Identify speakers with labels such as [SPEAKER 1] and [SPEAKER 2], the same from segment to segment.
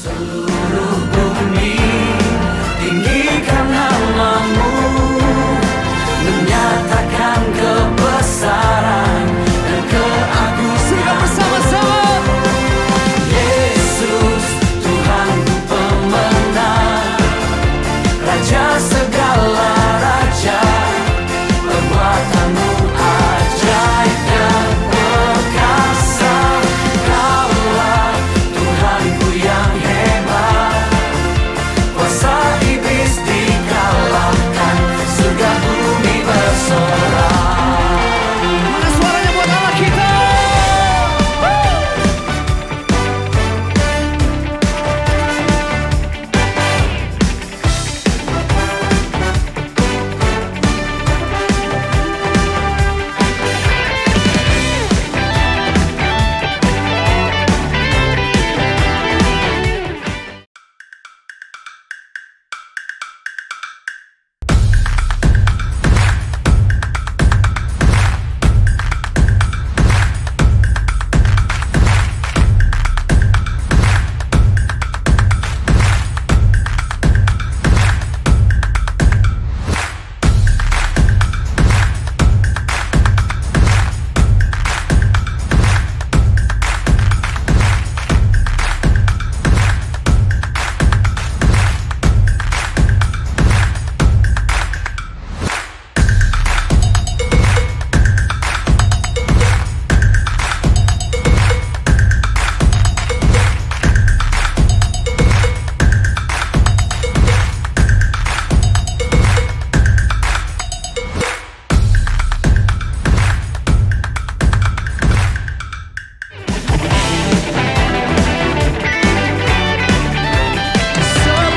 [SPEAKER 1] Seluruh bumi tinggikan namamu, menyatakan kebesaran dan keagungan bersama-sama. Yesus Tuhanku pemenang, Raja segala raja, perbuatanmu ajaib dan perkasa. Kaulah Tuhanku yang hebat, kuasa iblis dikalahkan, surga bumi bersorak. Mana suaranya buat Allah kita?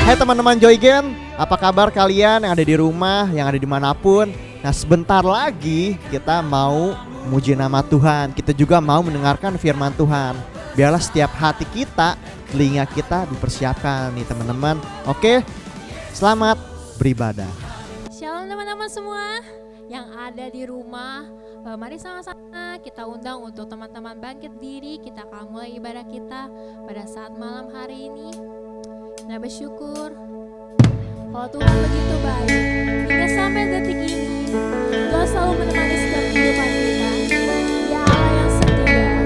[SPEAKER 2] Hai teman-teman Joygen, apa kabar kalian yang ada di rumah, yang ada dimanapun. Nah sebentar lagi kita mau muji nama Tuhan, kita juga mau mendengarkan firman Tuhan. Biarlah setiap hati kita, telinga kita dipersiapkan nih teman-teman. Oke, selamat beribadah.
[SPEAKER 3] Shalom teman-teman semua yang ada di rumah. Mari sama-sama kita undang untuk teman-teman bangkit diri. Kita akan mulai ibadah kita pada saat malam hari ini. Nah bersyukur kalau Tuhan begitu baik hingga sampai detik ini. Tuhan selalu menemani setiap kehidupan kita. Dia Allah yang setia.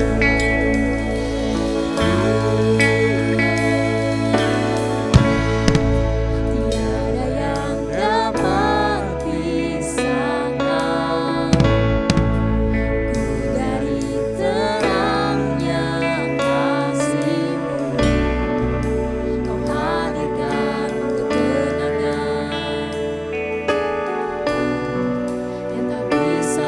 [SPEAKER 3] Tiada yang dapat pisahkan ku dari terangnya kasih-Mu. Kau hadirkan ketenangan yang tak bisa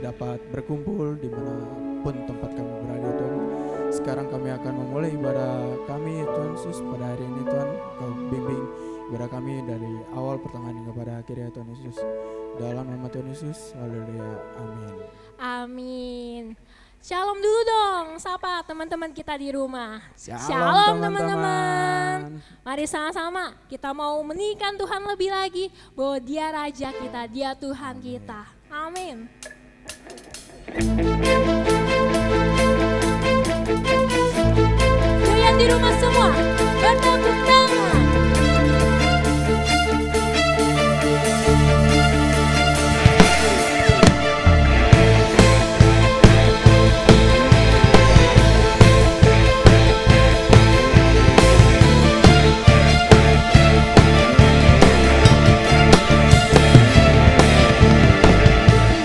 [SPEAKER 4] dapat berkumpul dimanapun tempat kami berada Tuhan. Sekarang kami akan memulai ibadah kami Tuhan Yesus pada hari ini Tuhan. Kau bimbing ibadah kami dari awal pertengahan hingga pada akhirnya Tuhan Yesus. Dalam nama Tuhan Yesus, haleluya, amin.
[SPEAKER 3] Amin. Shalom dulu dong, sapa teman-teman kita di rumah.
[SPEAKER 4] Shalom,
[SPEAKER 3] teman-teman. Mari sama-sama kita mau meninggikan Tuhan lebih lagi, bahwa Dia Raja kita, Dia Tuhan kita. Amin. Goyang di rumah semua, bertepuk tangan.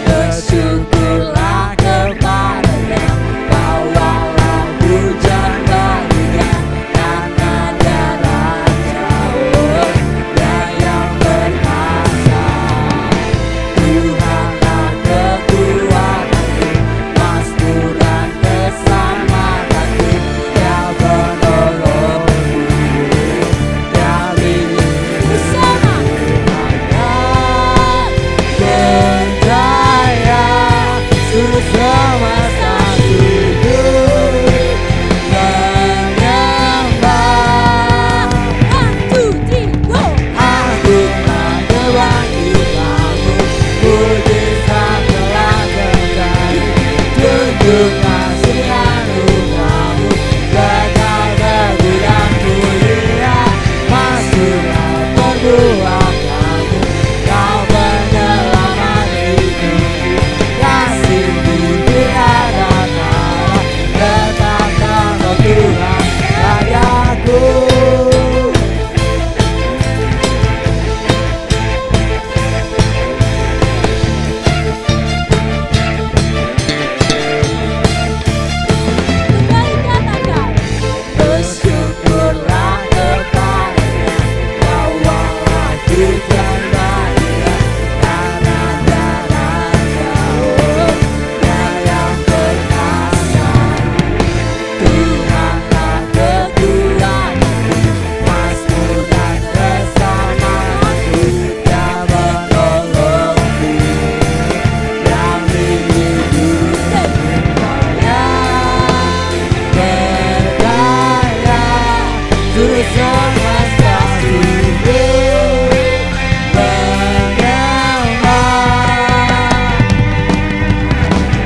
[SPEAKER 1] Bersyukurlah kepada-Nya, bawalah hujan baginya, karena Dia Raja, Dia yang berkuasa. Tuhanlah kekuatanku, emasku dan keselamatanku, Dia menolongku, Dia milikku
[SPEAKER 3] Bersama.
[SPEAKER 1] berjaya, seluruh semesta sujud menyembah.
[SPEAKER 3] 1, 2, 3, go.
[SPEAKER 1] Aku kebangkitanmu, mujizat telah terjadi. Tunjuk kasih anugerahmu, kekal teguh dan mulia. Masuklah perbuatan kamu, Kau penyelamat hidupku. Kasih-Mu tiada tara, tetapkan Kau Tuhan Rajaku.
[SPEAKER 3] Kembali katakan.
[SPEAKER 1] Bersyukurlah kepada-Nya, bawalah hujan baginya, karena Dia Raja, Dia yang berkuasa. Tuhanlah kekuatanku, emasku dan keselamatanku, Dia menolongku, Dia milikku. Berdaya, seluruh semesta sujud menyembah.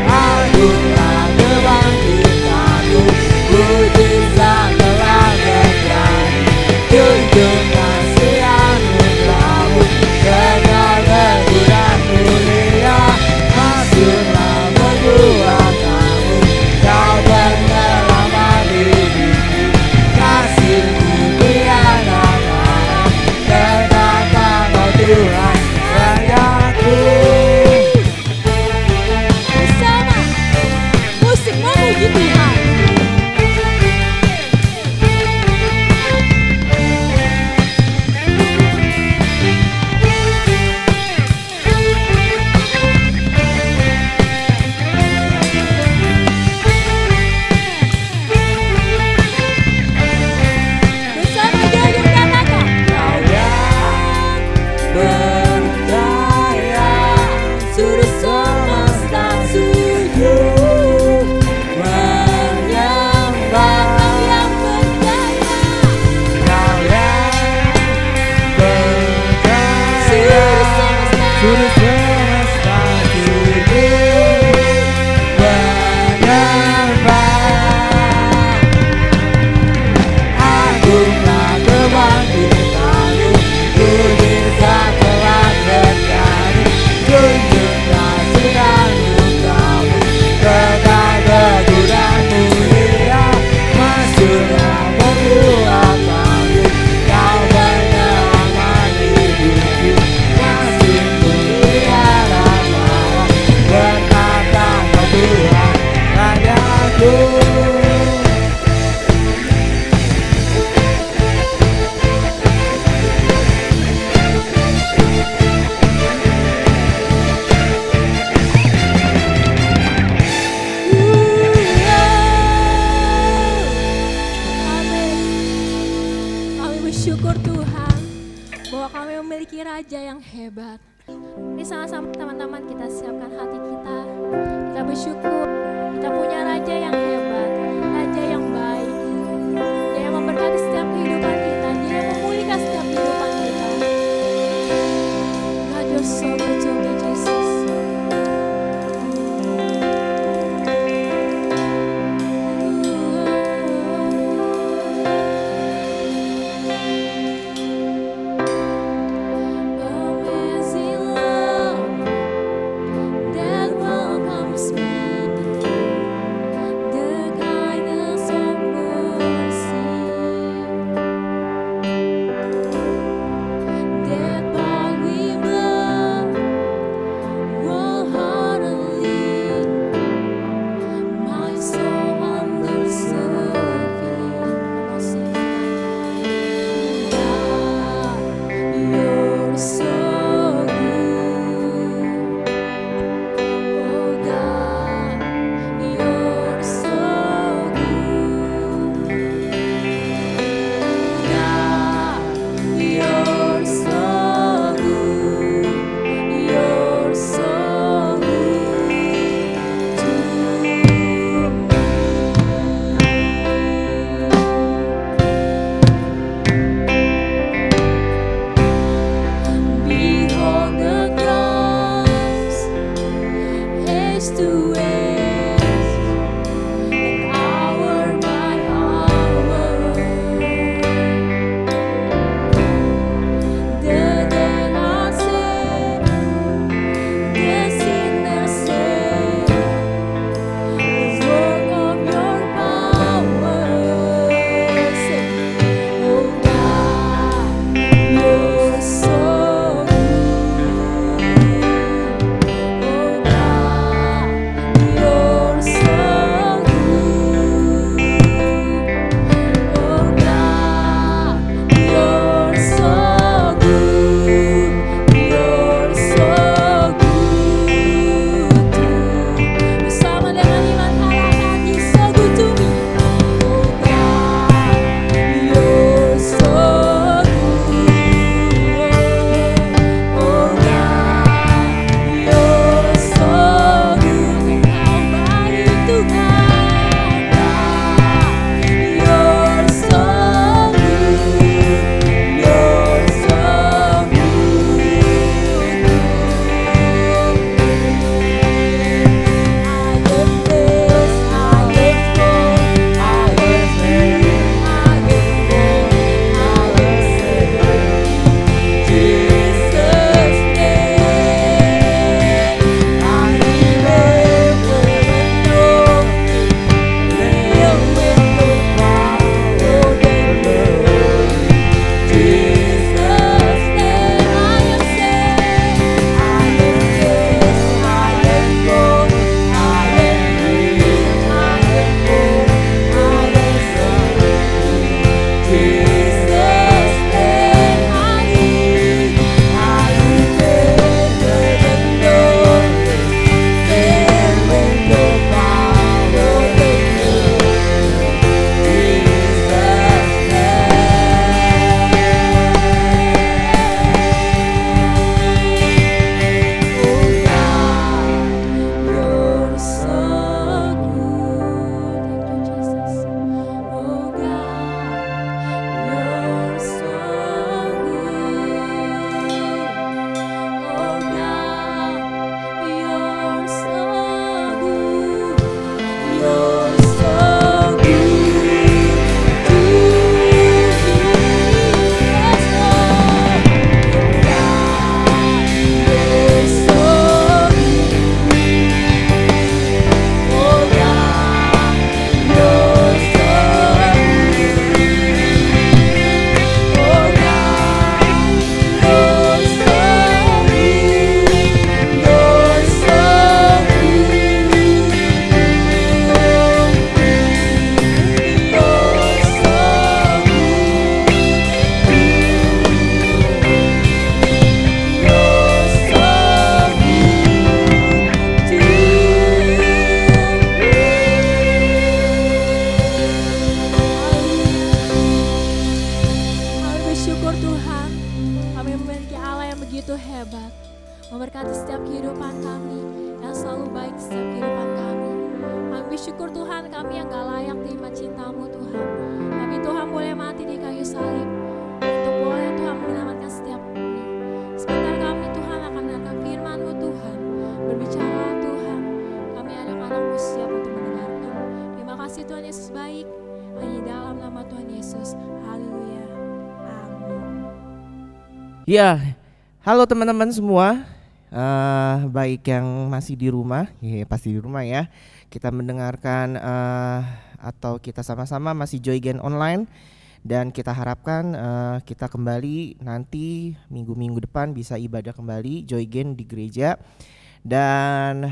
[SPEAKER 1] Akulah kebangkitanmu, mujizat telah terjadi. Tunjuk kasih anugerahmu, kekal teguh dan mulia. Masuklah perbuatanmu, Kau penyelamat hidupku. Kasih-Mu tiada
[SPEAKER 3] bersyukur Tuhan bahwa kami memiliki Raja yang hebat. Ini sama-sama teman-teman kita siapkan hati kita. Kita bersyukur kita punya Raja yang hebat, Raja yang baik. Dia yang memberkati setiap kehidupan kita, Dia yang memulihkan setiap kehidupan kita. God, you're so good to me, Jesus. Amazing love that welcomes me. Tuhan, kami memiliki Allah yang begitu hebat, memberkati setiap kehidupan kami, yang selalu baik setiap kehidupan kami. Kami bersyukur Tuhan, kami yang gak layak terima cinta-Mu Tuhan, tapi Tuhan boleh mati di kayu salib, untuk boleh Tuhan menyelamatkan setiap kami. Sebentar kami Tuhan akan mendengarkan firman-Mu Tuhan, berbicara Tuhan, kami anak-anak-Mu siap untuk mendengarkan. Terima kasih Tuhan Yesus baik, hanya dalam nama Tuhan Yesus, haleluya, amin.
[SPEAKER 5] Ya, halo teman-teman semua, baik yang masih di rumah, ya pasti di rumah ya. Kita mendengarkan atau kita sama-sama masih Joy Gen online, dan kita harapkan kita kembali nanti minggu-minggu depan bisa ibadah kembali Joy Gen di gereja. Dan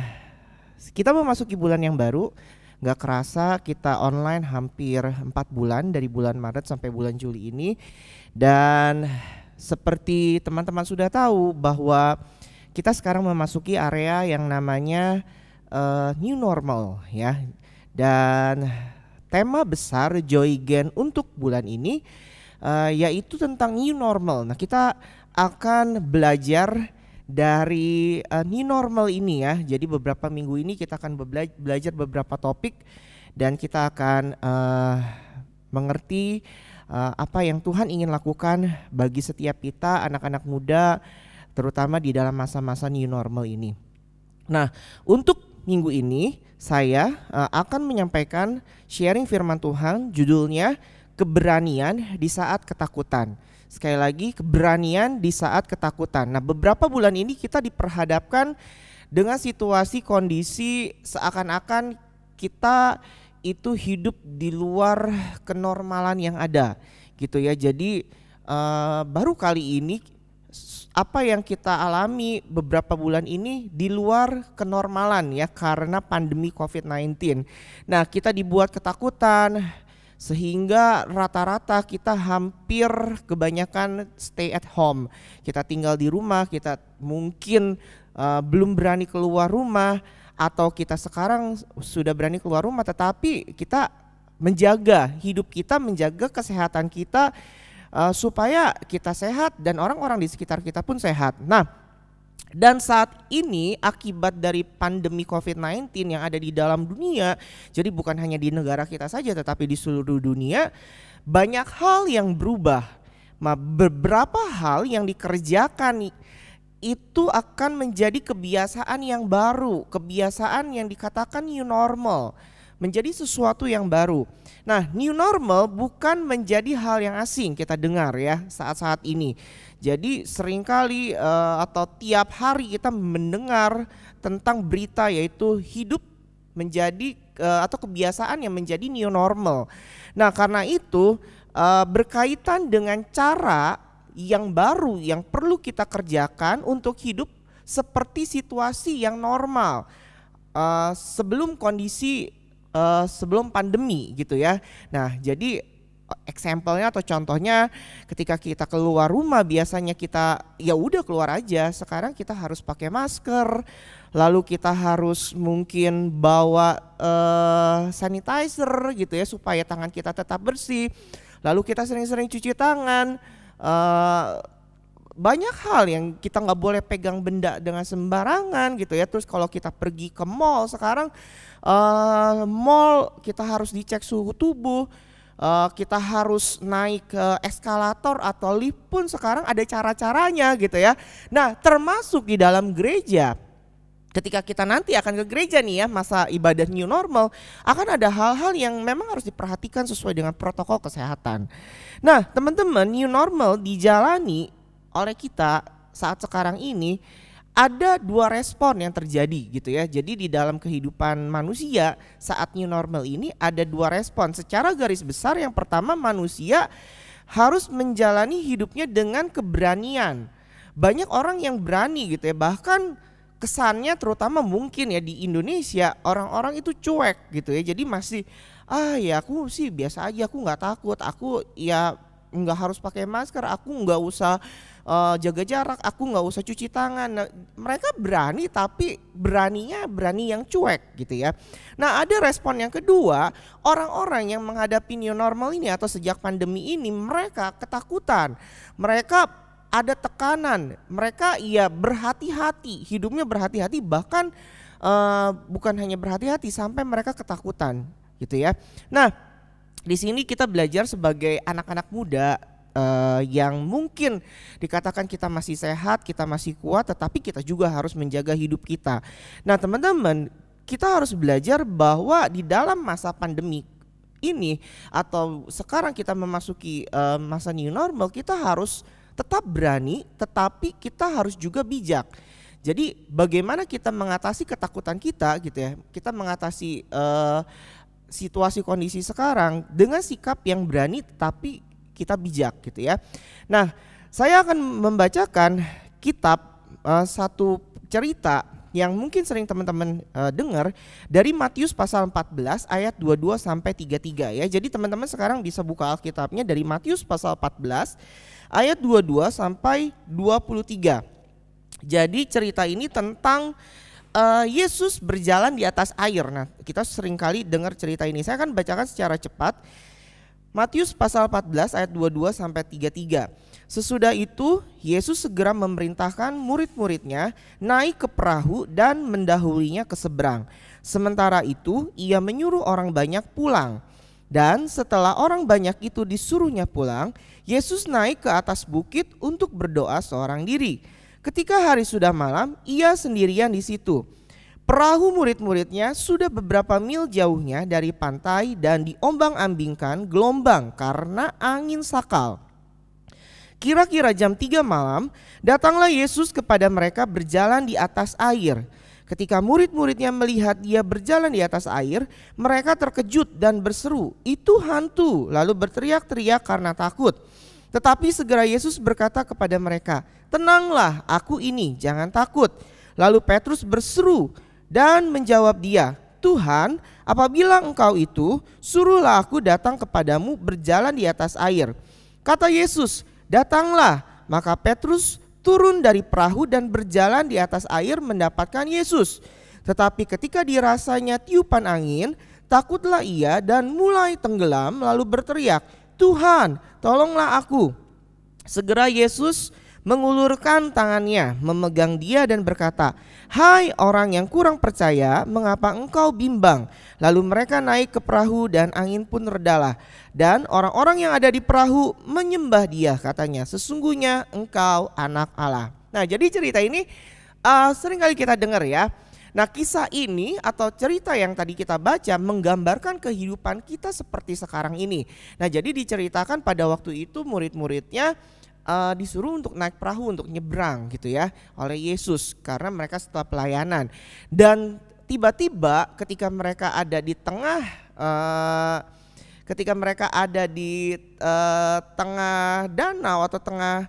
[SPEAKER 5] kita memasuki bulan yang baru, gak kerasa kita online hampir 4 bulan dari bulan Maret sampai bulan Juli ini. Dan seperti teman-teman sudah tahu bahwa kita sekarang memasuki area yang namanya new normal ya. Dan tema besar Joy Gen untuk bulan ini yaitu tentang new normal. Nah, kita akan belajar dari new normal ini ya. Jadi beberapa minggu ini kita akan belajar beberapa topik, dan kita akan mengerti apa yang Tuhan ingin lakukan bagi setiap kita anak-anak muda, terutama di dalam masa-masa new normal ini. Nah, untuk minggu ini saya akan menyampaikan sharing firman Tuhan, judulnya keberanian di saat ketakutan. Sekali lagi, keberanian di saat ketakutan. Nah, beberapa bulan ini kita diperhadapkan dengan situasi kondisi seakan-akan kita itu hidup di luar kenormalan yang ada gitu ya. Jadi baru kali ini apa yang kita alami beberapa bulan ini di luar kenormalan ya, karena pandemi COVID-19. Nah, kita dibuat ketakutan sehingga rata-rata kita hampir kebanyakan stay at home. Kita tinggal di rumah, kita mungkin belum berani keluar rumah, atau kita sekarang sudah berani keluar rumah tetapi kita menjaga hidup kita, menjaga kesehatan kita supaya kita sehat dan orang-orang di sekitar kita pun sehat. Nah, dan saat ini akibat dari pandemi COVID-19 yang ada di dalam dunia, jadi bukan hanya di negara kita saja tetapi di seluruh dunia, banyak hal yang berubah. Beberapa hal yang dikerjakan itu akan menjadi kebiasaan yang baru, kebiasaan yang dikatakan new normal, menjadi sesuatu yang baru. Nah, new normal bukan menjadi hal yang asing kita dengar ya saat-saat ini. Jadi seringkali atau tiap hari kita mendengar tentang berita yaitu hidup menjadi atau kebiasaan yang menjadi new normal. Nah, karena itu berkaitan dengan cara yang baru yang perlu kita kerjakan untuk hidup seperti situasi yang normal sebelum kondisi sebelum pandemi gitu ya. Nah, jadi example-nya atau contohnya ketika kita keluar rumah biasanya kita ya udah keluar aja, sekarang kita harus pakai masker, lalu kita harus mungkin bawa sanitizer gitu ya supaya tangan kita tetap bersih, lalu kita sering-sering cuci tangan. Banyak hal yang kita nggak boleh pegang benda dengan sembarangan gitu ya. Terus kalau kita pergi ke mall sekarang, mall kita harus dicek suhu tubuh, kita harus naik ke eskalator atau lift pun sekarang ada cara-caranya gitu ya. Nah, termasuk di dalam gereja. Ketika kita nanti akan ke gereja nih ya, masa ibadah new normal, akan ada hal-hal yang memang harus diperhatikan sesuai dengan protokol kesehatan. Nah, teman-teman, new normal dijalani oleh kita saat sekarang ini ada 2 respon yang terjadi gitu ya. Jadi di dalam kehidupan manusia saat new normal ini ada 2 respon. Secara garis besar, yang pertama, manusia harus menjalani hidupnya dengan keberanian. Banyak orang yang berani gitu ya, bahkan kesannya terutama mungkin ya di Indonesia orang-orang itu cuek gitu ya. Jadi masih ya aku sih biasa aja, aku nggak takut, aku ya nggak harus pakai masker, aku nggak usah jaga jarak, aku nggak usah cuci tangan. Nah, mereka berani, tapi beraninya berani yang cuek gitu ya. Nah, ada respon yang kedua, orang-orang yang menghadapi new normal ini atau sejak pandemi ini, mereka ketakutan, mereka ada tekanan, mereka ya berhati-hati, hidupnya berhati-hati, bahkan bukan hanya berhati-hati, sampai mereka ketakutan gitu ya. Nah, di sini kita belajar sebagai anak-anak muda yang mungkin dikatakan kita masih sehat, kita masih kuat, tetapi kita juga harus menjaga hidup kita. Nah, teman-teman, kita harus belajar bahwa di dalam masa pandemi ini atau sekarang kita memasuki masa new normal, kita harus tetap berani, tetapi kita harus juga bijak. Jadi bagaimana kita mengatasi ketakutan kita gitu ya, kita mengatasi situasi kondisi sekarang dengan sikap yang berani tetapi kita bijak gitu ya. Nah, saya akan membacakan kitab satu cerita yang mungkin sering teman-teman dengar dari Matius pasal 14 ayat 22 sampai 33 ya. Jadi teman-teman sekarang bisa buka Alkitabnya dari Matius pasal 14 ayat 22 sampai 23. Jadi cerita ini tentang Yesus berjalan di atas air. Nah, kita sering kali dengar cerita ini. Saya akan bacakan secara cepat. Matius pasal 14 ayat 22 sampai 33. Sesudah itu Yesus segera memerintahkan murid-muridnya naik ke perahu dan mendahulunya ke seberang. Sementara itu ia menyuruh orang banyak pulang. Dan setelah orang banyak itu disuruhnya pulang, Yesus naik ke atas bukit untuk berdoa seorang diri. Ketika hari sudah malam, ia sendirian di situ. Perahu murid-muridnya sudah beberapa mil jauhnya dari pantai dan diombang-ambingkan gelombang karena angin sakal. Kira-kira jam 3 malam, datanglah Yesus kepada mereka berjalan di atas air. Ketika murid-muridnya melihat dia berjalan di atas air, mereka terkejut dan berseru, "Itu hantu!" lalu berteriak-teriak karena takut. Tetapi segera Yesus berkata kepada mereka, "Tenanglah, aku ini, jangan takut." Lalu Petrus berseru dan menjawab dia, "Tuhan, apabila engkau itu, suruhlah aku datang kepadamu berjalan di atas air." Kata Yesus, "Datanglah." Maka Petrus turun dari perahu dan berjalan di atas air mendapatkan Yesus. Tetapi ketika dirasanya tiupan angin, takutlah ia dan mulai tenggelam lalu berteriak, "Tuhan, tolonglah aku." Segera Yesus mengulurkan tangannya, memegang dia dan berkata, "Hai orang yang kurang percaya, mengapa engkau bimbang?" Lalu mereka naik ke perahu dan angin pun redalah. Dan orang-orang yang ada di perahu menyembah dia, katanya, "Sesungguhnya engkau anak Allah." Nah, jadi cerita ini sering kali kita dengar ya. Nah, kisah ini atau cerita yang tadi kita baca menggambarkan kehidupan kita seperti sekarang ini. Nah, jadi diceritakan pada waktu itu murid-muridnya disuruh untuk naik perahu untuk nyebrang gitu ya oleh Yesus karena mereka setelah pelayanan. Dan tiba-tiba ketika mereka ada di tengah tengah danau atau tengah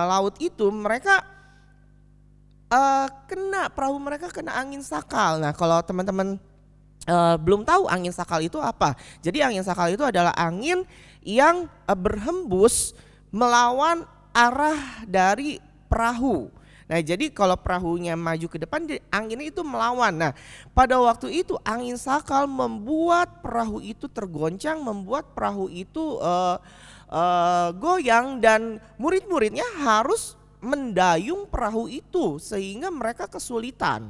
[SPEAKER 5] laut itu, mereka perahu mereka kena angin sakal. Nah, kalau teman-teman belum tahu angin sakal itu apa, jadi angin sakal itu adalah angin yang berhembus melawan arah dari perahu. Nah, jadi kalau perahunya maju ke depan, anginnya itu melawan. Nah, pada waktu itu angin sakal membuat perahu itu tergoncang, membuat perahu itu goyang dan murid-muridnya harus mendayung perahu itu sehingga mereka kesulitan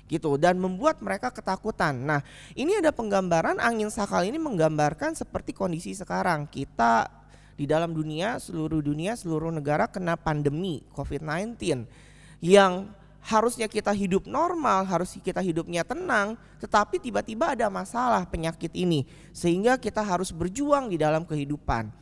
[SPEAKER 5] gitu dan membuat mereka ketakutan. Nah, ini ada penggambaran angin sakal ini menggambarkan seperti kondisi sekarang. Kita di dalam dunia, seluruh negara kena pandemi COVID-19 yang harusnya kita hidup normal, harus kita hidupnya tenang, tetapi tiba-tiba ada masalah penyakit ini sehingga kita harus berjuang di dalam kehidupan.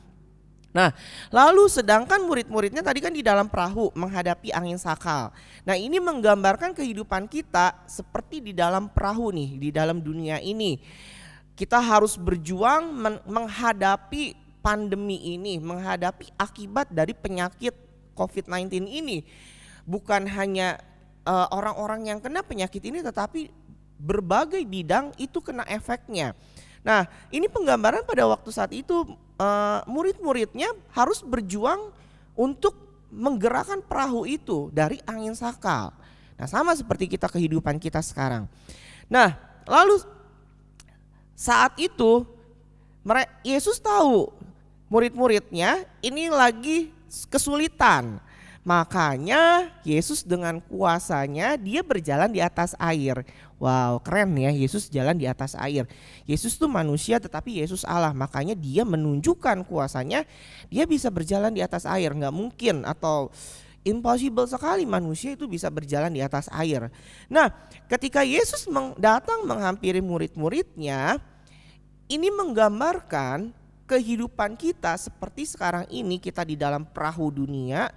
[SPEAKER 5] Nah, lalu sedangkan murid-muridnya tadi kan di dalam perahu menghadapi angin sakal. Nah, ini menggambarkan kehidupan kita seperti di dalam perahu nih, di dalam dunia ini. Kita harus berjuang menghadapi pandemi ini, menghadapi akibat dari penyakit COVID-19 ini. Bukan hanya orang-orang yang kena penyakit ini, tetapi berbagai bidang itu kena efeknya. Nah, ini penggambaran pada waktu saat itu murid-muridnya harus berjuang untuk menggerakkan perahu itu dari angin sakal. Nah, sama seperti kita kehidupan kita sekarang. Nah, lalu saat itu Yesus tahu murid-muridnya ini lagi kesulitan. Makanya Yesus dengan kuasanya dia berjalan di atas air. Wow, keren ya, Yesus jalan di atas air. Yesus tuh manusia tetapi Yesus Allah. Makanya dia menunjukkan kuasanya, dia bisa berjalan di atas air. Nggak mungkin atau impossible sekali manusia itu bisa berjalan di atas air. Nah, ketika Yesus datang menghampiri murid-muridnya, ini menggambarkan kehidupan kita seperti sekarang ini kita di dalam perahu dunia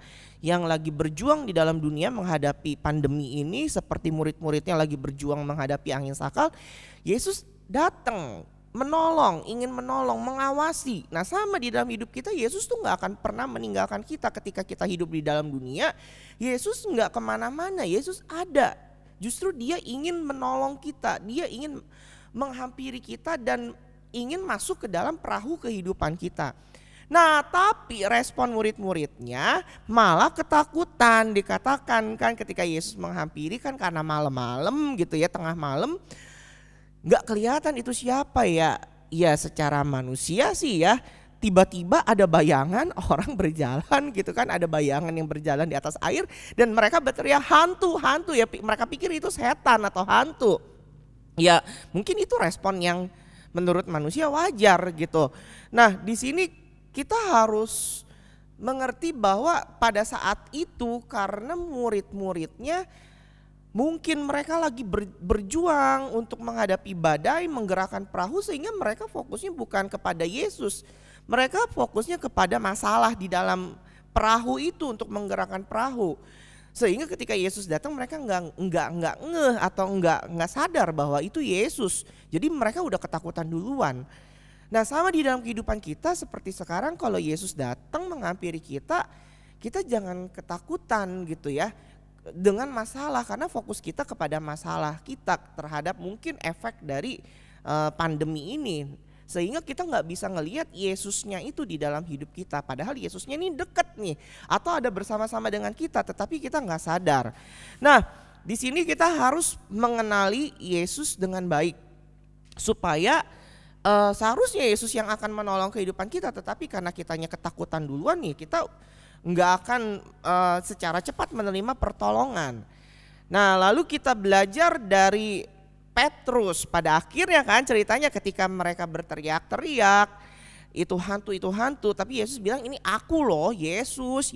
[SPEAKER 5] yang lagi berjuang di dalam dunia menghadapi pandemi ini, seperti murid-muridnya lagi berjuang menghadapi angin sakal. Yesus datang menolong, ingin menolong, mengawasi. Nah, sama di dalam hidup kita, Yesus tuh gak akan pernah meninggalkan kita ketika kita hidup di dalam dunia. Yesus gak kemana-mana, Yesus ada. Justru dia ingin menolong kita, dia ingin menghampiri kita dan ingin masuk ke dalam perahu kehidupan kita. Nah, tapi respon murid-muridnya malah ketakutan. Dikatakan kan ketika Yesus menghampiri kan karena malam-malam gitu ya, tengah malam, gak kelihatan itu siapa ya. Ya secara manusia sih ya, tiba-tiba ada bayangan orang berjalan gitu kan, ada bayangan yang berjalan di atas air dan mereka berteriak hantu ya, mereka pikir itu setan atau hantu. Ya mungkin itu respon yang menurut manusia wajar gitu. Nah, di sini kita harus mengerti bahwa pada saat itu karena murid-muridnya mungkin mereka lagi berjuang untuk menghadapi badai, menggerakkan perahu, sehingga mereka fokusnya bukan kepada Yesus. Mereka fokusnya kepada masalah di dalam perahu itu untuk menggerakkan perahu. Sehingga ketika Yesus datang mereka nggak ngeh atau nggak sadar bahwa itu Yesus. Jadi mereka udah ketakutan duluan. Nah, sama di dalam kehidupan kita seperti sekarang, kalau Yesus datang menghampiri kita, kita jangan ketakutan gitu ya dengan masalah, karena fokus kita kepada masalah kita terhadap mungkin efek dari pandemi ini. Sehingga kita nggak bisa ngelihat Yesusnya itu di dalam hidup kita. Padahal Yesusnya ini deket nih, atau ada bersama-sama dengan kita, tetapi kita nggak sadar. Nah, di sini kita harus mengenali Yesus dengan baik, supaya seharusnya Yesus yang akan menolong kehidupan kita, tetapi karena kitanya ketakutan duluan nih, kita nggak akan secara cepat menerima pertolongan. Nah, lalu kita belajar dari Petrus. Pada akhirnya kan ceritanya ketika mereka berteriak-teriak, itu hantu, tapi Yesus bilang ini aku loh, Yesus.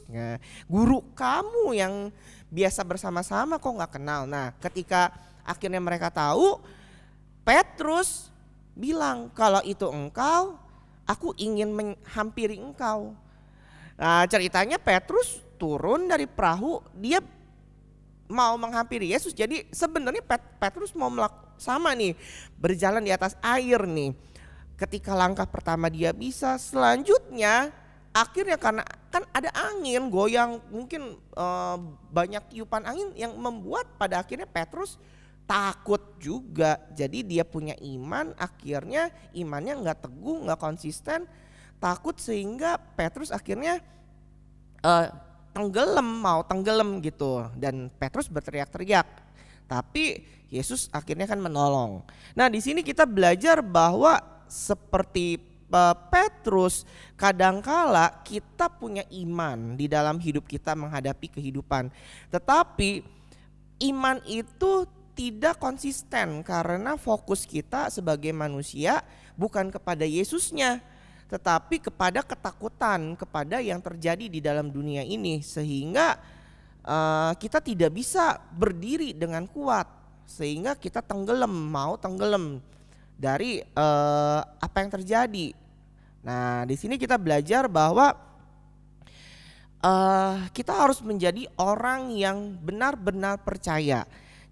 [SPEAKER 5] Nah, guru kamu yang biasa bersama-sama kok gak kenal. Nah, ketika akhirnya mereka tahu, Petrus bilang kalau itu engkau, aku ingin menghampiri engkau. Nah, ceritanya Petrus turun dari perahu, dia mau menghampiri Yesus. Jadi sebenarnya Petrus mau sama nih, berjalan di atas air nih. Ketika langkah pertama dia bisa, selanjutnya akhirnya karena kan ada angin goyang, mungkin banyak tiupan angin yang membuat pada akhirnya Petrus takut juga. Jadi dia punya iman, akhirnya imannya nggak teguh, nggak konsisten, takut, sehingga Petrus akhirnya mau tenggelam gitu, dan Petrus berteriak-teriak, tapi Yesus akhirnya kan menolong. Nah, di sini kita belajar bahwa seperti Petrus, kadangkala kita punya iman di dalam hidup kita menghadapi kehidupan, tetapi iman itu tidak konsisten karena fokus kita sebagai manusia bukan kepada Yesusnya, tetapi kepada ketakutan, kepada yang terjadi di dalam dunia ini, sehingga kita tidak bisa berdiri dengan kuat, sehingga kita mau tenggelam dari apa yang terjadi. Nah, di sini kita belajar bahwa kita harus menjadi orang yang benar-benar percaya.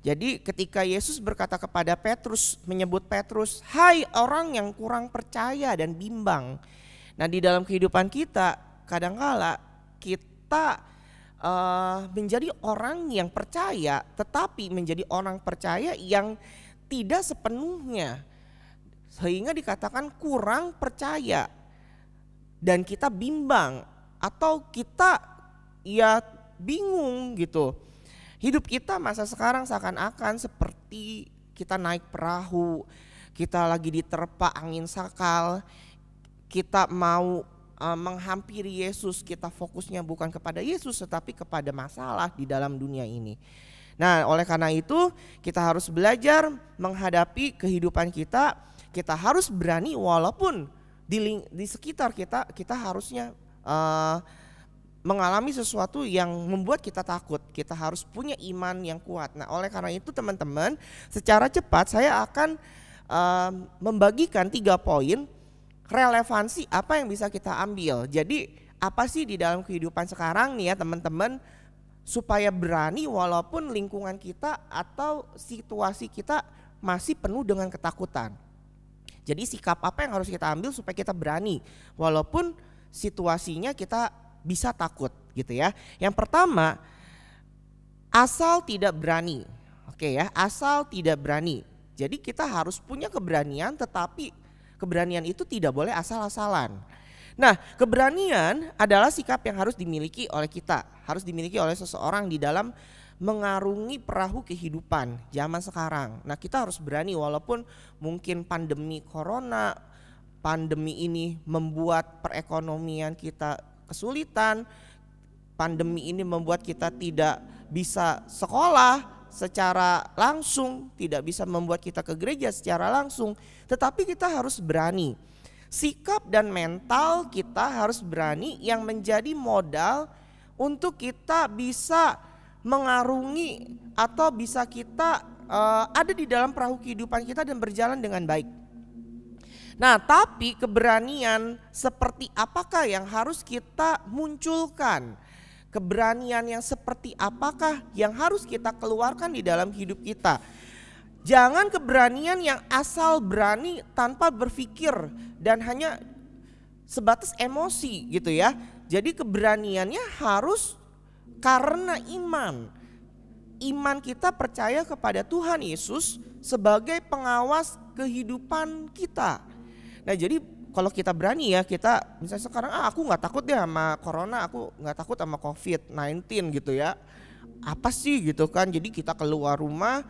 [SPEAKER 5] Jadi ketika Yesus berkata kepada Petrus, menyebut Petrus, hai orang yang kurang percaya dan bimbang. Nah, di dalam kehidupan kita kadangkala kita menjadi orang yang percaya, tetapi menjadi orang percaya yang tidak sepenuhnya, sehingga dikatakan kurang percaya. dan kita bimbang atau kita ya bingung gitu. Hidup kita masa sekarang seakan-akan seperti kita naik perahu, kita lagi diterpa angin sakal, kita mau menghampiri Yesus, kita fokusnya bukan kepada Yesus tetapi kepada masalah di dalam dunia ini. Nah, oleh karena itu kita harus belajar menghadapi kehidupan kita. Kita harus berani walaupun di sekitar kita harusnya mengalami sesuatu yang membuat kita takut. Kita harus punya iman yang kuat. Nah, oleh karena itu teman-teman, secara cepat saya akan membagikan 3 poin relevansi apa yang bisa kita ambil. Jadi apa sih di dalam kehidupan sekarang nih ya teman-teman, supaya berani walaupun lingkungan kita atau situasi kita masih penuh dengan ketakutan. Jadi sikap apa yang harus kita ambil supaya kita berani walaupun situasinya kita bisa takut gitu ya. Yang pertama, asal tidak berani. Oke ya, asal tidak berani. Jadi kita harus punya keberanian, tetapi keberanian itu tidak boleh asal-asalan. Nah, keberanian adalah sikap yang harus dimiliki oleh kita, harus dimiliki oleh seseorang di dalam mengarungi perahu kehidupan zaman sekarang. Nah, kita harus berani walaupun mungkin pandemi corona, pandemi ini membuat perekonomian kita kesulitan, pandemi ini membuat kita tidak bisa sekolah secara langsung, tidak bisa membuat kita ke gereja secara langsung, tetapi kita harus berani. Sikap dan mental kita harus berani yang menjadi modal untuk kita bisa mengarungi atau bisa kita ada di dalam perahu kehidupan kita dan berjalan dengan baik. Nah, tapi keberanian seperti apakah yang harus kita munculkan? Keberanian yang seperti apakah yang harus kita keluarkan di dalam hidup kita? Jangan keberanian yang asal berani tanpa berpikir dan hanya sebatas emosi gitu ya. Jadi keberaniannya harus karena iman. Iman kita percaya kepada Tuhan Yesus sebagai pengawas kehidupan kita. Nah, jadi kalau kita berani ya, kita misalnya sekarang aku nggak takut deh sama corona, aku nggak takut sama COVID-19 gitu ya. Apa sih gitu kan? Jadi kita keluar rumah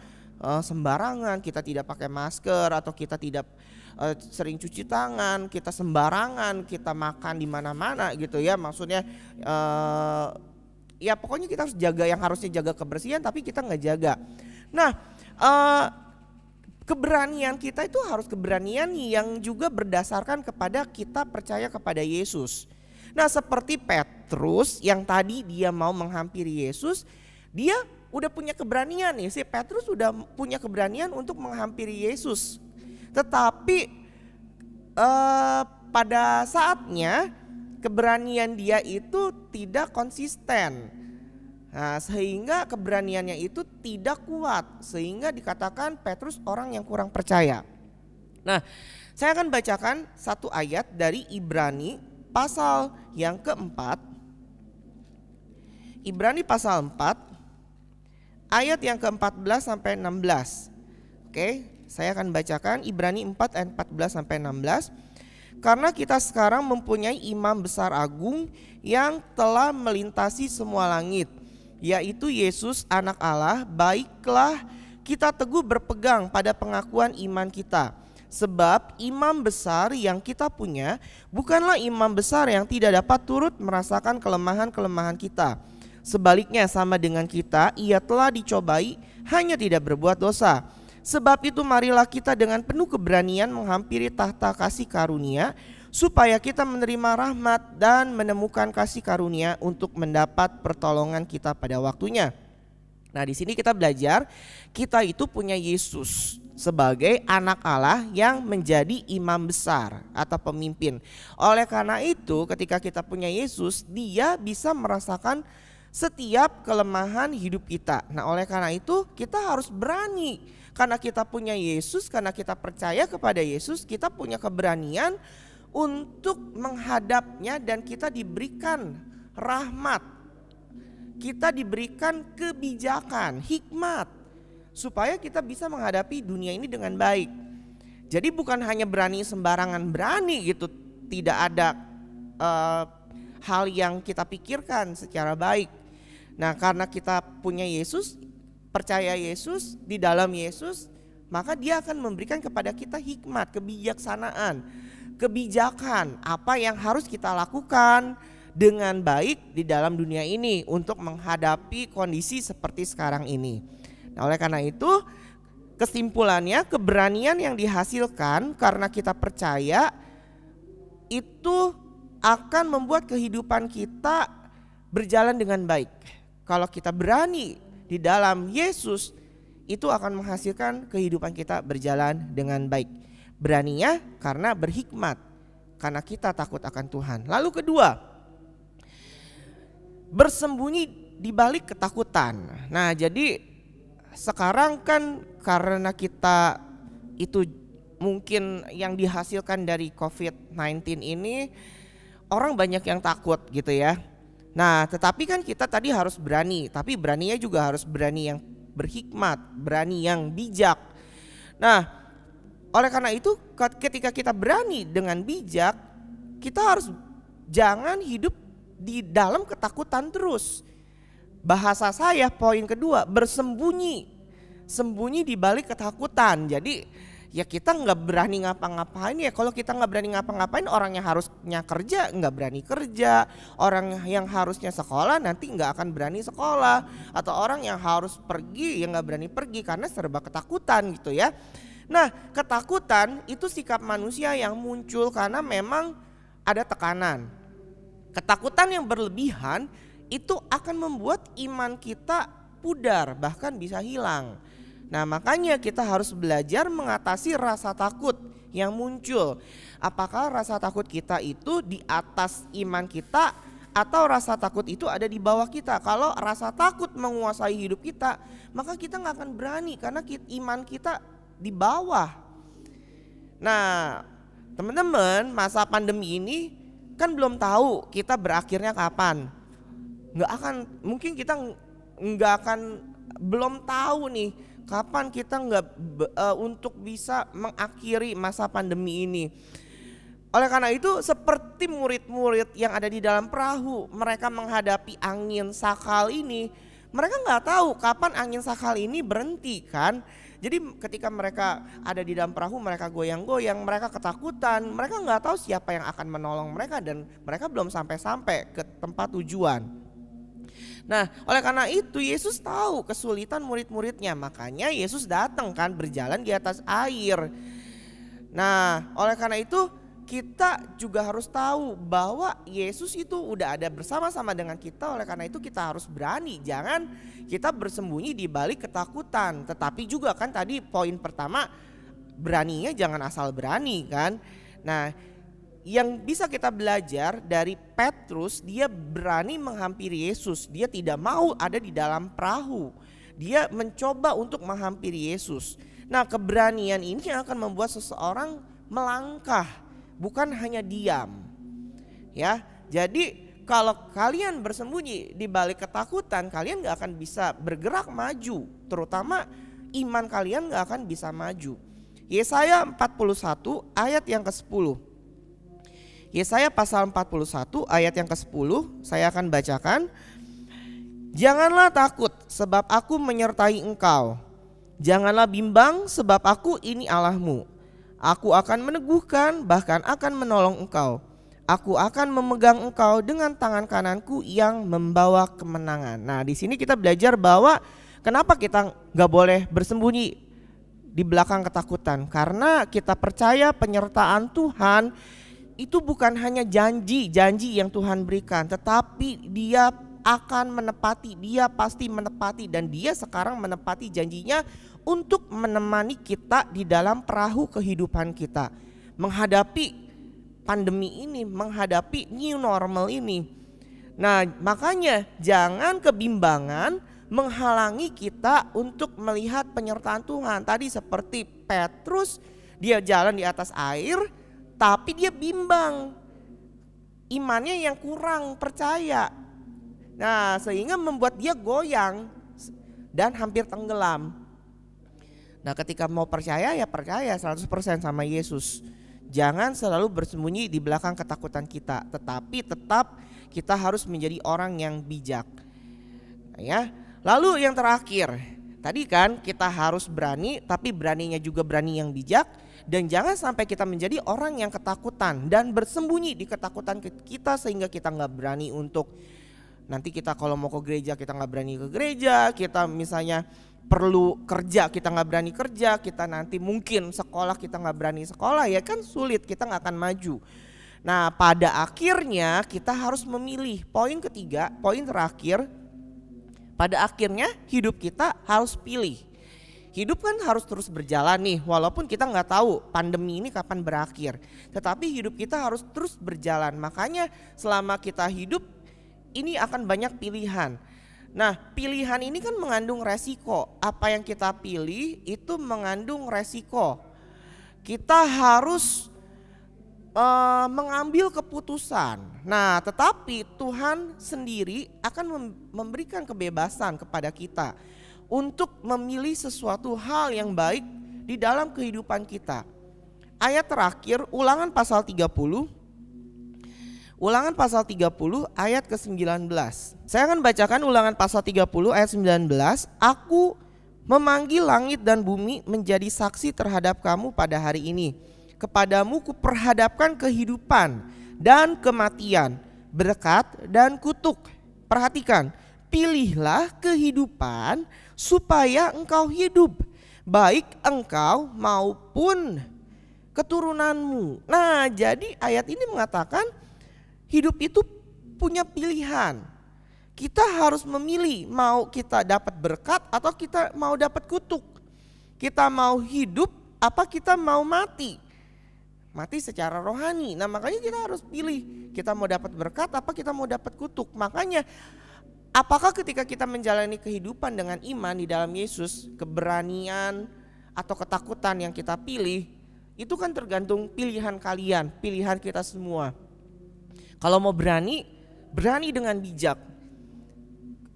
[SPEAKER 5] sembarangan, kita tidak pakai masker atau kita tidak sering cuci tangan, kita sembarangan, kita makan di mana-mana gitu ya. Maksudnya ya pokoknya kita harus jaga yang harusnya jaga kebersihan tapi kita nggak jaga. Nah, keberanian kita itu harus keberanian yang juga berdasarkan kepada kita percaya kepada Yesus. Nah, seperti Petrus yang tadi dia mau menghampiri Yesus, dia udah punya keberanian nih. Si Petrus udah punya keberanian untuk menghampiri Yesus. Tetapi pada saatnya keberanian dia itu tidak konsisten. Nah, sehingga keberaniannya itu tidak kuat, sehingga dikatakan Petrus orang yang kurang percaya. Nah, saya akan bacakan satu ayat dari Ibrani pasal yang keempat. Ibrani pasal 4 ayat yang ke-14 sampai 16. Oke, saya akan bacakan Ibrani 4 ayat 14 sampai 16. Karena kita sekarang mempunyai imam besar agung yang telah melintasi semua langit, yaitu Yesus anak Allah, baiklah kita teguh berpegang pada pengakuan iman kita. Sebab imam besar yang kita punya bukanlah imam besar yang tidak dapat turut merasakan kelemahan-kelemahan kita. Sebaliknya sama dengan kita, ia telah dicobai hanya tidak berbuat dosa. Sebab itu marilah kita dengan penuh keberanian menghampiri tahta kasih karunia, supaya kita menerima rahmat dan menemukan kasih karunia untuk mendapat pertolongan kita pada waktunya. Nah, di sini kita belajar kita itu punya Yesus sebagai anak Allah yang menjadi imam besar atau pemimpin. Oleh karena itu ketika kita punya Yesus, dia bisa merasakan setiap kelemahan hidup kita. Nah, oleh karena itu kita harus berani. Karena kita punya Yesus, karena kita percaya kepada Yesus, kita punya keberanian untuk menghadapnya dan kita diberikan rahmat. Kita diberikan kebijakan, hikmat supaya kita bisa menghadapi dunia ini dengan baik. Jadi bukan hanya berani sembarangan berani gitu, tidak ada hal yang kita pikirkan secara baik. Nah, karena kita punya Yesus, percaya Yesus, di dalam Yesus, maka Dia akan memberikan kepada kita hikmat, kebijaksanaan, kebijakan apa yang harus kita lakukan dengan baik di dalam dunia ini untuk menghadapi kondisi seperti sekarang ini. Nah, oleh karena itu, kesimpulannya, keberanian yang dihasilkan karena kita percaya itu akan membuat kehidupan kita berjalan dengan baik. Kalau kita berani di dalam Yesus, itu akan menghasilkan kehidupan kita berjalan dengan baik. Beraninya karena berhikmat, karena kita takut akan Tuhan. Lalu kedua, bersembunyi di balik ketakutan. Nah, jadi sekarang kan karena kita itu mungkin yang dihasilkan dari COVID-19 ini, orang banyak yang takut gitu ya. Nah, tetapi kan kita tadi harus berani, tapi beraninya juga harus berani yang berhikmat, berani yang bijak. Nah, oleh karena itu ketika kita berani dengan bijak, kita harus jangan hidup di dalam ketakutan terus. Bahasa saya poin kedua, bersembunyi, sembunyi di balik ketakutan. Jadi ya kita nggak berani ngapa-ngapain ya. Kalau kita nggak berani ngapa-ngapain, orang yang harusnya kerja nggak berani kerja, orang yang harusnya sekolah nanti nggak akan berani sekolah, atau orang yang harus pergi ya nggak berani pergi karena serba ketakutan gitu ya. Nah, ketakutan itu sikap manusia yang muncul karena memang ada tekanan. Ketakutan yang berlebihan itu akan membuat iman kita pudar, bahkan bisa hilang. Nah, makanya kita harus belajar mengatasi rasa takut yang muncul. Apakah rasa takut kita itu di atas iman kita atau rasa takut itu ada di bawah kita? Kalau rasa takut menguasai hidup kita, maka kita nggak akan berani karena iman kita di bawah. Nah, teman-teman, masa pandemi ini kan belum tahu kita berakhirnya kapan. Mungkin kita nggak akan, belum tahu nih kapan kita untuk bisa mengakhiri masa pandemi ini. Oleh karena itu, seperti murid-murid yang ada di dalam perahu, mereka menghadapi angin sakal ini, mereka nggak tahu kapan angin sakal ini berhenti kan. Jadi ketika mereka ada di dalam perahu, mereka goyang-goyang, mereka ketakutan, mereka nggak tahu siapa yang akan menolong mereka, dan mereka belum sampai ke tempat tujuan. Nah, oleh karena itu Yesus tahu kesulitan murid-muridnya, makanya Yesus datang kan berjalan di atas air. Nah, oleh karena itu kita juga harus tahu bahwa Yesus itu udah ada bersama-sama dengan kita. Oleh karena itu kita harus berani, jangan kita bersembunyi di balik ketakutan. Tetapi juga kan tadi poin pertama, beraninya jangan asal berani kan. Nah, yang bisa kita belajar dari Petrus, dia berani menghampiri Yesus. Dia tidak mau ada di dalam perahu. Dia mencoba untuk menghampiri Yesus. Nah, keberanian ini akan membuat seseorang melangkah, bukan hanya diam. Ya, jadi kalau kalian bersembunyi di balik ketakutan, kalian gak akan bisa bergerak maju. Terutama iman kalian gak akan bisa maju. Yesaya 41 ayat yang ke-10. Yesaya pasal 41 ayat yang ke-10 saya akan bacakan. Janganlah takut sebab aku menyertai engkau. Janganlah bimbang sebab aku ini Allahmu. Aku akan meneguhkan, bahkan akan menolong engkau. Aku akan memegang engkau dengan tangan kananku yang membawa kemenangan. Nah, di sini kita belajar bahwa kenapa kita gak boleh bersembunyi di belakang ketakutan. Karena kita percaya penyertaan Tuhan itu bukan hanya janji-janji yang Tuhan berikan, tetapi Dia akan menepati, Dia pasti menepati, dan Dia sekarang menepati janjinya untuk menemani kita di dalam perahu kehidupan kita, menghadapi pandemi ini, menghadapi new normal ini. Nah, makanya jangan kebimbangan menghalangi kita untuk melihat penyertaan Tuhan. Tadi seperti Petrus, dia jalan di atas air, tapi dia bimbang, imannya yang kurang percaya. Nah, sehingga membuat dia goyang dan hampir tenggelam. Nah, ketika mau percaya ya percaya 100% sama Yesus. Jangan selalu bersembunyi di belakang ketakutan kita, tetapi tetap kita harus menjadi orang yang bijak. Ya. Lalu yang terakhir, tadi kan kita harus berani, tapi beraninya juga berani yang bijak. Dan jangan sampai kita menjadi orang yang ketakutan dan bersembunyi di ketakutan kita sehingga kita gak berani untuk nanti kita kalau mau ke gereja kita gak berani ke gereja, kita misalnya perlu kerja kita nggak berani kerja, kita nanti mungkin sekolah kita nggak berani sekolah, ya kan sulit, kita nggak akan maju. Nah pada akhirnya kita harus memilih. Poin ketiga, poin terakhir, pada akhirnya hidup kita harus pilih. Hidup kan harus terus berjalan nih, walaupun kita nggak tahu pandemi ini kapan berakhir, tetapi hidup kita harus terus berjalan. Makanya selama kita hidup ini akan banyak pilihan. Nah pilihan ini kan mengandung resiko. Apa yang kita pilih itu mengandung resiko. Kita harus mengambil keputusan. Nah tetapi Tuhan sendiri akan memberikan kebebasan kepada kita untuk memilih sesuatu hal yang baik di dalam kehidupan kita. Ayat terakhir Ulangan pasal 30. Ulangan pasal 30 ayat ke-19. Saya akan bacakan Ulangan pasal 30 ayat 19. Aku memanggil langit dan bumi menjadi saksi terhadap kamu pada hari ini. Kepadamu kuperhadapkan kehidupan dan kematian, berkat dan kutuk. Perhatikan, pilihlah kehidupan supaya engkau hidup, baik engkau maupun keturunanmu. Nah jadi ayat ini mengatakan hidup itu punya pilihan. Kita harus memilih mau kita dapat berkat atau kita mau dapat kutuk. Kita mau hidup apa kita mau mati. Mati secara rohani. Nah makanya kita harus pilih. Kita mau dapat berkat apa kita mau dapat kutuk. Makanya apakah ketika kita menjalani kehidupan dengan iman di dalam Yesus, keberanian atau ketakutan yang kita pilih, itu kan tergantung pilihan kalian, pilihan kita semua. Kalau mau berani, berani dengan bijak.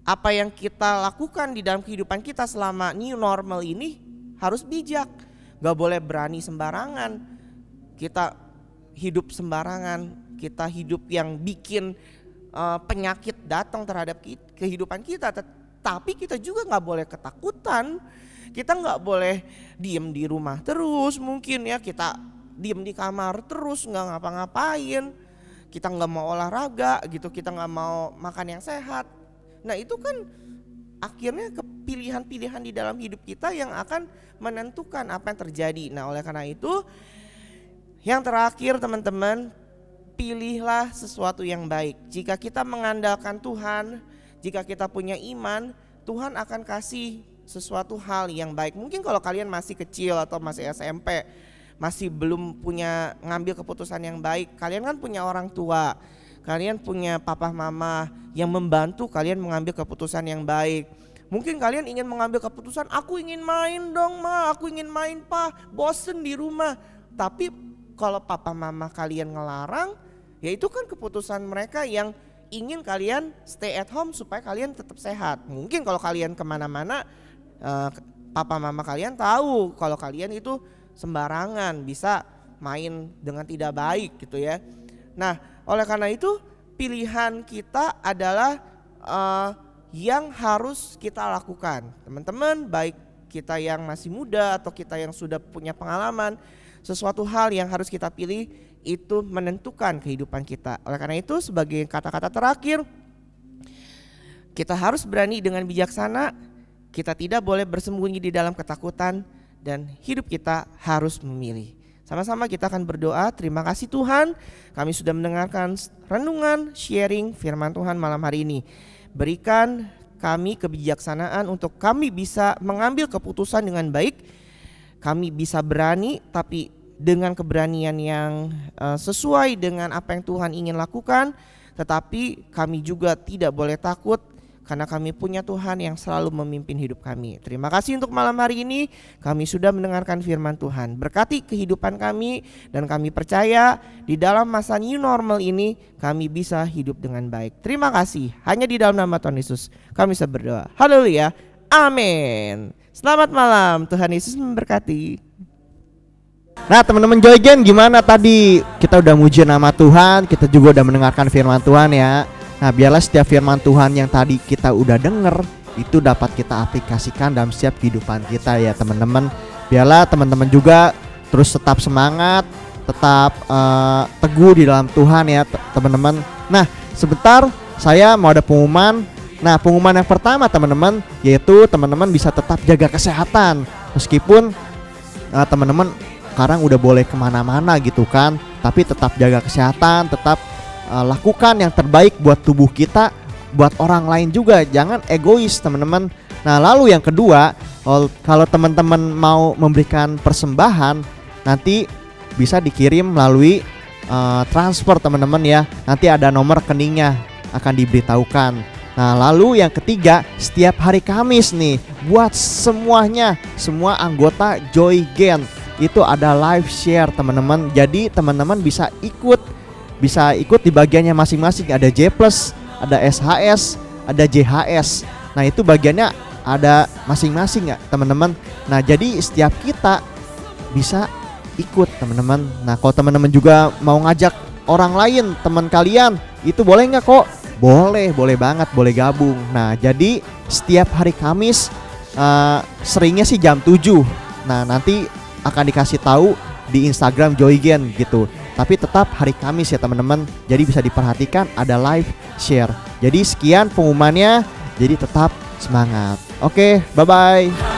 [SPEAKER 5] Apa yang kita lakukan di dalam kehidupan kita selama new normal ini harus bijak. Gak boleh berani sembarangan. Kita hidup sembarangan, kita hidup yang bikin penyakit datang terhadap kehidupan kita. Tapi kita juga gak boleh ketakutan. Kita gak boleh diem di rumah terus mungkin ya. Kita diem di kamar terus gak ngapa-ngapain. Kita nggak mau olahraga gitu, kita nggak mau makan yang sehat. Nah itu kan akhirnya pilihan-pilihan di dalam hidup kita yang akan menentukan apa yang terjadi. Nah oleh karena itu yang terakhir teman-teman, pilihlah sesuatu yang baik. Jika kita mengandalkan Tuhan, jika kita punya iman, Tuhan akan kasih sesuatu hal yang baik. Mungkin kalau kalian masih kecil atau masih SMP, masih belum punya ngambil keputusan yang baik, kalian kan punya orang tua, kalian punya papa mama yang membantu kalian mengambil keputusan yang baik. Mungkin kalian ingin mengambil keputusan, aku ingin main dong ma, aku ingin main pa, bosen di rumah. Tapi kalau papa mama kalian ngelarang, ya itu kan keputusan mereka yang ingin kalian stay at home supaya kalian tetap sehat. Mungkin kalau kalian kemana-mana, papa mama kalian tahu kalau kalian itu sembarangan, bisa main dengan tidak baik gitu ya. Nah oleh karena itu pilihan kita adalah yang harus kita lakukan. Teman-teman, baik kita yang masih muda atau kita yang sudah punya pengalaman, sesuatu hal yang harus kita pilih itu menentukan kehidupan kita. Oleh karena itu sebagai kata-kata terakhir, kita harus berani dengan bijaksana, kita tidak boleh bersembunyi di dalam ketakutan, dan hidup kita harus memilih. Sama-sama kita akan berdoa. Terima kasih Tuhan, kami sudah mendengarkan renungan sharing firman Tuhan malam hari ini. Berikan kami kebijaksanaan untuk kami bisa mengambil keputusan dengan baik. Kami bisa berani tapi dengan keberanian yang sesuai dengan apa yang Tuhan ingin lakukan. Tetapi kami juga tidak boleh takut, karena kami punya Tuhan yang selalu memimpin hidup kami. Terima kasih untuk malam hari ini kami sudah mendengarkan firman Tuhan. Berkati kehidupan kami dan kami percaya di dalam masa new normal ini kami bisa hidup dengan baik. Terima kasih. Hanya di dalam nama Tuhan Yesus kami bisa berdoa. Haleluya. Amin. Selamat malam. Tuhan Yesus memberkati.
[SPEAKER 2] Nah teman-teman Joygen, gimana tadi? Kita udah muji nama Tuhan, kita juga udah mendengarkan firman Tuhan ya. Nah biarlah setiap firman Tuhan yang tadi kita udah denger itu dapat kita aplikasikan dalam setiap kehidupan kita ya teman-teman. Biarlah teman-teman juga terus tetap semangat, tetap teguh di dalam Tuhan ya teman-teman. Nah sebentar saya mau ada pengumuman. Nah pengumuman yang pertama teman-teman, yaitu teman-teman bisa tetap jaga kesehatan. Meskipun teman-teman sekarang udah boleh kemana-mana gitu kan, tapi tetap jaga kesehatan, tetap lakukan yang terbaik buat tubuh kita, buat orang lain juga. Jangan egois teman-teman. Nah lalu yang kedua, kalau teman-teman mau memberikan persembahan, nanti bisa dikirim melalui transfer teman-teman ya. Nanti ada nomor rekeningnya akan diberitahukan. Nah lalu yang ketiga, setiap hari Kamis nih buat semuanya, semua anggota Joygen itu ada live share teman-teman. Jadi teman-teman bisa ikut di bagiannya masing-masing. Ada J+, ada SHS, ada JHS. Nah itu bagiannya ada masing-masing ya teman-teman. Nah jadi setiap kita bisa ikut teman-teman. Nah kalau teman-teman juga mau ngajak orang lain, teman kalian, itu boleh nggak kok? Boleh banget, boleh gabung. Nah jadi setiap hari Kamis, seringnya sih jam 7. Nah nanti akan dikasih tahu di Instagram Joygen gitu. Tapi tetap hari Kamis ya teman-teman. Jadi bisa diperhatikan ada live share. Jadi sekian pengumumannya. Jadi tetap semangat. Oke, bye-bye.